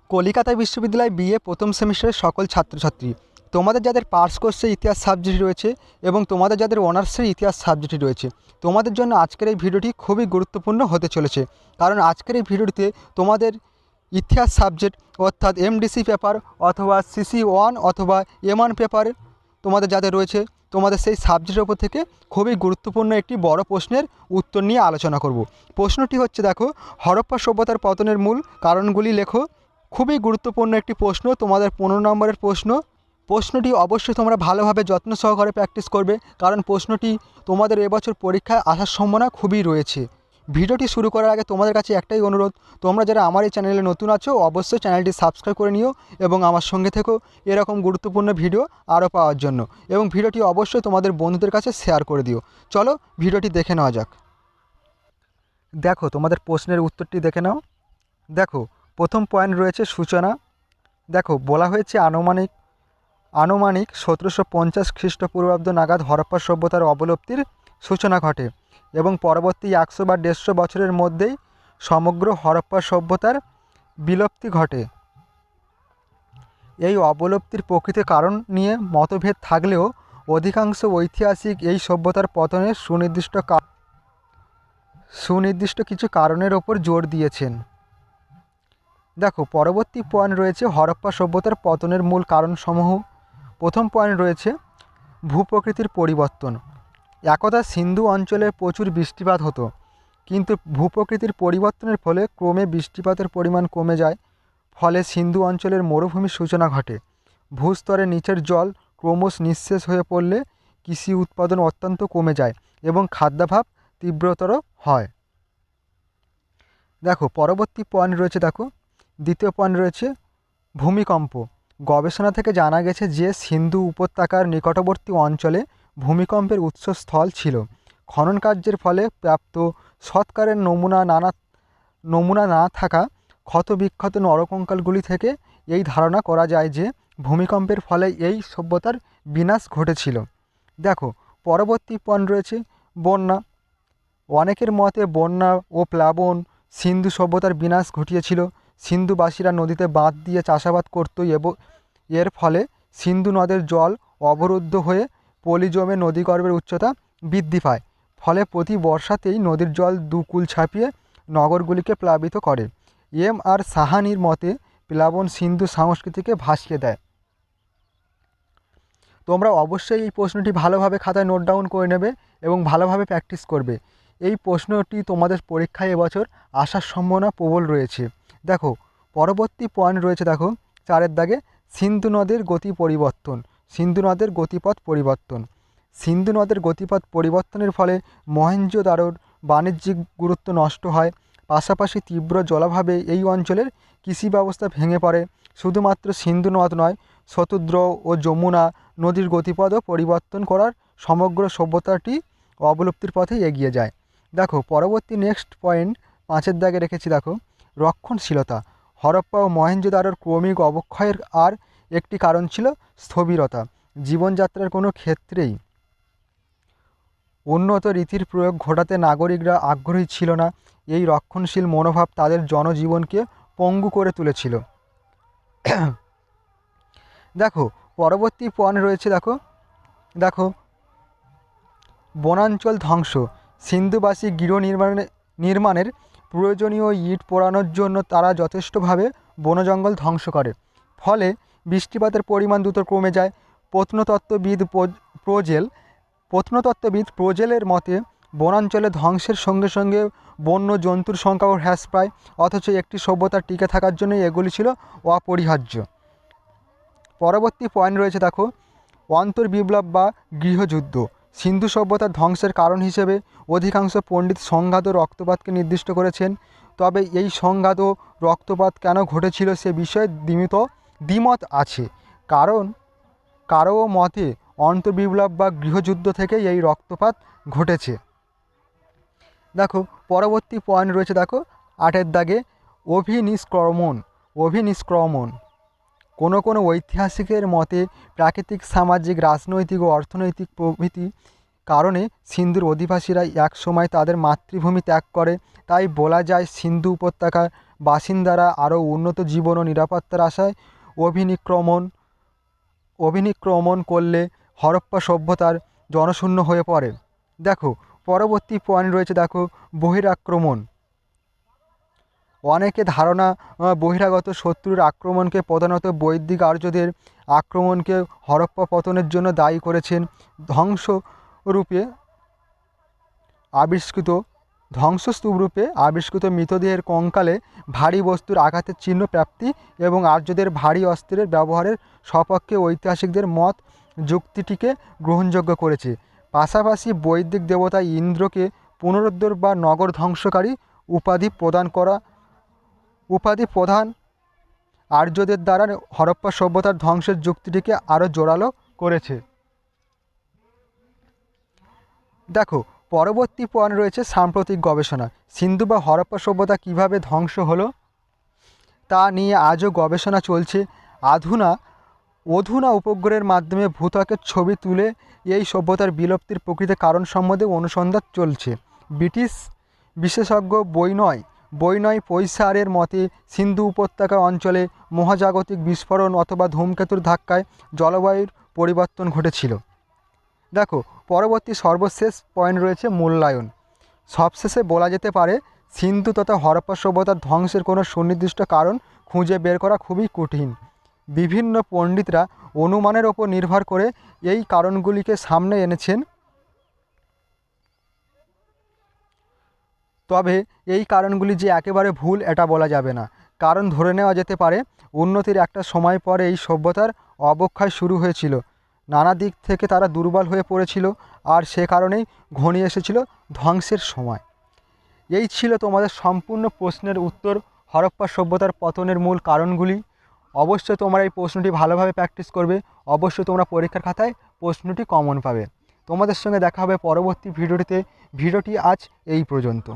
কলিকাতা বিশ্ববিদ্যালয় বিএ প্রথম সেমিস্টারের সকল ছাত্রছাত্রী, তোমাদের যাদের পার্স কোর্সে ইতিহাস সাবজেক্ট রয়েছে এবং তোমাদের যাদের অনার্সের ইতিহাস সাবজেক্ট রয়েছে, তোমাদের জন্য আজকের এই ভিডিওটি খুবই গুরুত্বপূর্ণ হতে চলেছে। কারণ আজকের এই ভিডিওটিতে তোমাদের ইতিহাস সাবজেক্ট অর্থাৎ এমডিসি পেপার অথবা সিসি 1 অথবা M1 পেপার তোমাদের যাদের রয়েছে, তোমাদের সেই সাবজেক্টের ওপর থেকে খুবই গুরুত্বপূর্ণ একটি বড় প্রশ্নের উত্তর নিয়ে আলোচনা করব। প্রশ্নটি হচ্ছে, দেখো, হরপ্পা সভ্যতার পতনের মূল কারণগুলি লেখো। খুবই গুরুত্বপূর্ণ একটি প্রশ্ন, তোমাদের 15 নম্বরের প্রশ্ন। প্রশ্নটি অবশ্যই তোমরা ভালোভাবে যত্ন সহকারে প্র্যাকটিস করবে, কারণ প্রশ্নটি তোমাদের এবছর পরীক্ষায় আসার সম্ভাবনা খুবই রয়েছে। ভিডিওটি শুরু করার আগে তোমাদের কাছে একটাই অনুরোধ, তোমরা যারা আমার এই চ্যানেলে নতুন আছো অবশ্যই চ্যানেলটি সাবস্ক্রাইব করে নিও এবং আমার সঙ্গে থেকো এরকম গুরুত্বপূর্ণ ভিডিও আরও পাওয়ার জন্য, এবং ভিডিওটি অবশ্যই তোমাদের বন্ধুদের কাছে শেয়ার করে দিও। চলো ভিডিওটি দেখে নেওয়া যাক। দেখো, তোমাদের প্রশ্নের উত্তরটি দেখে নাও। দেখো, প্রথম পয়েন্ট রয়েছে সূচনা। দেখো, বলা হয়েছে আনুমানিক 1750 খ্রিস্টপূর্বাব্দ নাগাদ হরপ্পা সভ্যতার অবলুপ্তির সূচনা ঘটে এবং পরবর্তী 100 বা 150 বছরের মধ্যেই সমগ্র হরপ্পা সভ্যতার বিলুপ্তি ঘটে। এই অবলুপ্তির প্রকৃত কারণ নিয়ে মতভেদ থাকলেও অধিকাংশ ঐতিহাসিক এই সভ্যতার পতনের সুনির্দিষ্ট কিছু কারণের ওপর জোর দিয়েছেন। দেখো, পরবর্তী পয়েন্ট রয়েছে হরপ্পা সভ্যতার পতনের মূল কারণসমূহ। প্রথম পয়েন্ট রয়েছে ভূপ্রকৃতির পরিবর্তন। একদা সিন্ধু অঞ্চলে প্রচুর বৃষ্টিপাত হতো, কিন্তু ভূপ্রকৃতির পরিবর্তনের ফলে ক্রমে বৃষ্টিপাতের পরিমাণ কমে যায়। ফলে সিন্ধু অঞ্চলের মরুভূমির সূচনা ঘটে। ভূস্তরের নিচের জল ক্রমশ নিঃশেষ হয়ে পড়লে কৃষি উৎপাদন অত্যন্ত কমে যায় এবং খাদ্যাভাব তীব্রতর হয়। দেখো, পরবর্তী পয়েন্ট রয়েছে, দেখো, দ্বিতীয় পয়েন্ট রয়েছে ভূমিকম্প। গবেষণা থেকে জানা গেছে যে সিন্ধু উপত্যকার নিকটবর্তী অঞ্চলে ভূমিকম্পের উৎসস্থল ছিল। খনন কার্যের ফলে প্রাপ্ত সৎকারের নমুনা না থাকা ক্ষতবিক্ষত নরকঙ্কালগুলি থেকে এই ধারণা করা যায় যে ভূমিকম্পের ফলে এই সভ্যতার বিনাশ ঘটেছিল। দেখো, পরবর্তী পয়েন্ট রয়েছে বন্যা। অনেকের মতে বন্যা ও প্লাবন সিন্ধু সভ্যতার বিনাশ ঘটিয়েছিল। সিন্ধুবাসীরা নদীতে বাঁধ দিয়ে চাষাবাদ করত এবং এর ফলে সিন্ধু নদের জল অবরুদ্ধ হয়ে পলি জমে নদীগর্ভের উচ্চতা বৃদ্ধি পায়। ফলে প্রতি বর্ষাতেই নদীর জল দুকুল ছাপিয়ে নগরগুলিকে প্লাবিত করে। M.R. সাহানির মতে প্লাবন সিন্ধু সংস্কৃতিকে ভাসিয়ে দেয়। তোমরা অবশ্যই এই প্রশ্নটি ভালোভাবে খাতায় নোট ডাউন করে নেবে এবং ভালোভাবে প্র্যাকটিস করবে। এই প্রশ্নটি তোমাদের পরীক্ষায় এবছর আসার সম্ভাবনা প্রবল রয়েছে। দেখো, পরবর্তী পয়েন্ট রয়েছে, দেখো, 4 দাগে সিন্ধু নদের গতি পরিবর্তন। সিন্ধু নদের গতিপথ পরিবর্তন। সিন্ধু নদের গতিপথ পরিবর্তনের ফলে মহেঞ্জোদারোর বাণিজ্যিক গুরুত্ব নষ্ট হয়। পাশাপাশি তীব্র জলাভাবে এই অঞ্চলের কৃষি ব্যবস্থা ভেঙে পড়ে। শুধুমাত্র সিন্ধু নদ নয়, শতদ্র ও যমুনা নদীর গতিপথও পরিবর্তন করার সমগ্র সভ্যতাটি অবলুপ্তির পথে এগিয়ে যায়। দেখো, পরবর্তী নেক্সট পয়েন্ট 5 দাগে রেখেছি। দেখো, রক্ষণশীলতা। হরপ্পা ও মহেঞ্জোদারোর ক্রমিক অবক্ষয়ের আর একটি কারণ ছিল স্থবিরতা। জীবনযাত্রার কোনো ক্ষেত্রেই উন্নত রীতির প্রয়োগ ঘটাতে নাগরিকরা আগ্রহী ছিল না। এই রক্ষণশীল মনোভাব তাদের জনজীবনকে পঙ্গু করে তুলেছিল। দেখো, পরবর্তী পয়েন্ট রয়েছে, দেখো, বনাঞ্চল ধ্বংস। সিন্ধুবাসী গৃহ নির্মাণের প্রয়োজনীয় ইট পোড়ানোর জন্য তারা যথেষ্টভাবে বনজঙ্গল ধ্বংস করে। ফলে বৃষ্টিপাতের পরিমাণ দ্রুত কমে যায়। প্রত্নতত্ত্ববিদ প্রোজেলের মতে বনাঞ্চলে ধ্বংসের সঙ্গে সঙ্গে বন্য জন্তুর সংখ্যাও হ্রাস পায়, অথচ একটি সভ্যতার টিকে থাকার জন্য এগুলি ছিল অপরিহার্য। পরবর্তী পয়েন্ট রয়েছে, দেখো, অন্তর্বিপ্লব বা গৃহযুদ্ধ। সিন্ধু সভ্যতার ধ্বংসের কারণ হিসেবে অধিকাংশ পণ্ডিত সংঘাত ও রক্তপাতকে নির্দিষ্ট করেছেন। তবে এই সংঘাত ও রক্তপাত কেন ঘটেছিল সে বিষয়ে দ্বিমত আছে। কারো মতে অন্তর্বিপ্লব বা গৃহযুদ্ধ থেকে এই রক্তপাত ঘটেছে। দেখো, পরবর্তী পয়েন্ট রয়েছে, দেখো, 8 দাগে অভিনিষ্ক্রমণ। কোনো ঐতিহাসিকের মতে প্রাকৃতিক, সামাজিক, রাজনৈতিক ও অর্থনৈতিক প্রভৃতি কারণে সিন্ধুর অধিবাসীরা এক সময় তাদের মাতৃভূমি ত্যাগ করে। তাই বলা যায় সিন্ধু উপত্যকার বাসিন্দারা আরও উন্নত জীবন ও নিরাপত্তার আশায় অভিনিক্রমণ করলে হরপ্পা সভ্যতার জনশূন্য হয়ে পড়ে। দেখো পরবর্তী পয়েন্ট রয়েছে, দেখো বহিরাক্রমণ। অনেকে ধারণা বহিরাগত শত্রুর আক্রমণকে প্রধানত বৈদিক আর্যদের আক্রমণকে হরপ্পা পতনের জন্য দায়ী করেছেন। ধ্বংসস্তূপরূপে আবিষ্কৃত মৃতদেহের কঙ্কালে ভারী বস্তুর আঘাতের চিহ্ন প্রাপ্তি এবং আর্যদের ভারী অস্ত্রের ব্যবহারের সপক্ষে ঐতিহাসিকদের মত যুক্তিটিকে গ্রহণযোগ্য করেছে। পাশাপাশি বৈদিক দেবতা ইন্দ্রকে পুনরুদ্ধার বা নগর ধ্বংসকারী উপাধি প্রদান আর্যদের দ্বারা হরপ্পা সভ্যতার ধ্বংসের যুক্তিটিকে আরও জোরালো করেছে। দেখো পরবর্তী পয়েন্ট রয়েছে সাম্প্রতিক গবেষণা। সিন্ধু বা হরপ্পা সভ্যতা কীভাবে ধ্বংস হলো তা নিয়ে আজও গবেষণা চলছে। অধুনা উপগ্রহের মাধ্যমে ভূত্বকের ছবি তুলে এই সভ্যতার বিলুপ্তির প্রকৃত কারণ সম্বন্ধে অনুসন্ধান চলছে। ব্রিটিশ বিশেষজ্ঞ বৈনয় পৈসারের মতে সিন্ধু উপত্যকা অঞ্চলে মহাজাগতিক বিস্ফোরণ অথবা ধূমকেতুর ধাক্কায় জলবায়ুর পরিবর্তন ঘটেছিল। দেখো পরবর্তী সর্বশেষ পয়েন্ট রয়েছে মূল্যায়ন। সবশেষে বলা যেতে পারে সিন্ধু তথা হরপ্পা সভ্যতার ধ্বংসের কোনো সুনির্দিষ্ট কারণ খুঁজে বের করা খুবই কঠিন। বিভিন্ন পণ্ডিতরা অনুমানের ওপর নির্ভর করে এই কারণগুলিকে সামনে এনেছেন, তবে এই কারণগুলি যে একেবারে ভুল এটা বলা যাবে না। কারণ ধরে নেওয়া যেতে পারে উন্নতির একটা সময় পরে এই সভ্যতার অবক্ষয় শুরু হয়েছিল, নানা দিক থেকে তারা দুর্বল হয়ে পড়েছিল, আর সে কারণেই ঘনিয়ে এসেছিল ধ্বংসের সময়। এই ছিল তোমাদের সম্পূর্ণ প্রশ্নের উত্তর, হরপ্পা সভ্যতার পতনের মূল কারণগুলি। অবশ্যই তোমরা এই প্রশ্নটি ভালোভাবে প্র্যাকটিস করবে, অবশ্যই তোমরা পরীক্ষার খাতায় প্রশ্নটি কমন পাবে। তোমাদের সঙ্গে দেখা হবে পরবর্তী ভিডিওটিতে। ভিডিওটি আজ এই পর্যন্ত।